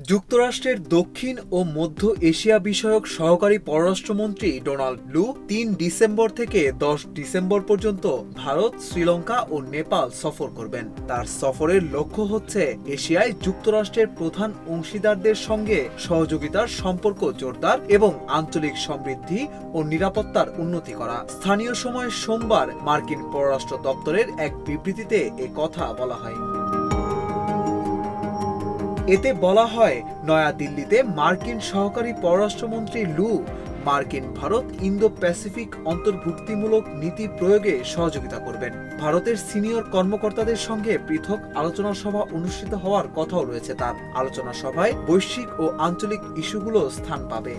যুক্তরাষ্ট্রের দক্ষিণ ও মধ্য এশিয়া বিষয়ক সহকারী পররাষ্ট্রমন্ত্রী ডোনাল্ড লু ৩ ডিসেম্বর থেকে ১০ ডিসেম্বর পর্যন্ত ভারত, শ্রীলঙ্কা ও নেপাল সফর করবেন। তার সফরের লক্ষ্য হচ্ছে এশিয়ায় যুক্তরাষ্ট্রের প্রধান অংশীদারদের সঙ্গে সহযোগিতার সম্পর্ক জোরদার এবং আঞ্চলিক সমৃদ্ধি ও নিরাপত্তার উন্নতি করা। স্থানীয় সময় সোমবার মার্কিন পররাষ্ট্র দপ্তরের এক বিবৃতিতে এ কথা বলা হয়। এতে বলা হয়, নয়াদিল্লিতে মার্কিন সহকারী পররাষ্ট্রমন্ত্রী লু মার্কিন ভারত ইন্দো প্যাসিফিক অন্তর্ভুক্তিমূলক নীতি প্রয়োগে সহযোগিতা করবেন। ভারতের সিনিয়র কর্মকর্তাদের সঙ্গে পৃথক আলোচনা সভা অনুষ্ঠিত হওয়ার কথাও রয়েছে তার। আলোচনা সভায় বৈশ্বিক ও আঞ্চলিক ইস্যুগুলো স্থান পাবে।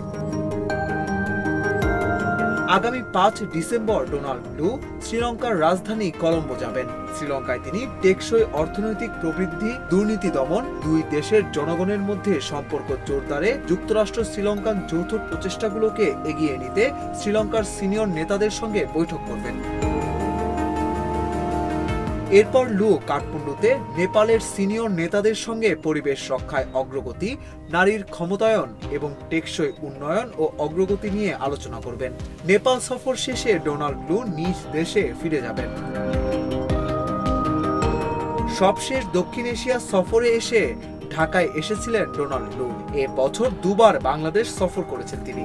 আগামী ৫ ডিসেম্বর ডোনাল্ড লু শ্রীলঙ্কার রাজধানী কলম্বো যাবেন। শ্রীলঙ্কায় তিনি টেকসই অর্থনৈতিক প্রবৃদ্ধি, দুর্নীতি দমন, দুই দেশের জনগণের মধ্যে সম্পর্ক জোরদারে যুক্তরাষ্ট্র শ্রীলঙ্কান যৌথ প্রচেষ্টাগুলোকে এগিয়ে নিতে শ্রীলঙ্কার সিনিয়র নেতাদের সঙ্গে বৈঠক করবেন। এরপর লু কাঠমান্ডুতে নেপালের সিনিয়র নেতাদের সঙ্গে পরিবেশ রক্ষায় অগ্রগতি, নারীর ক্ষমতায়ন এবং টেকসই উন্নয়ন ও অগ্রগতি নিয়ে আলোচনা করবেন। নেপাল সফর শেষে ডোনাল্ড লু নিজ দেশে ফিরে যাবেন। সবশেষ দক্ষিণ এশিয়া সফরে এসে ঢাকায় এসেছিলেন ডোনাল্ড লু। এ বছর দুবার বাংলাদেশ সফর করেছেন তিনি।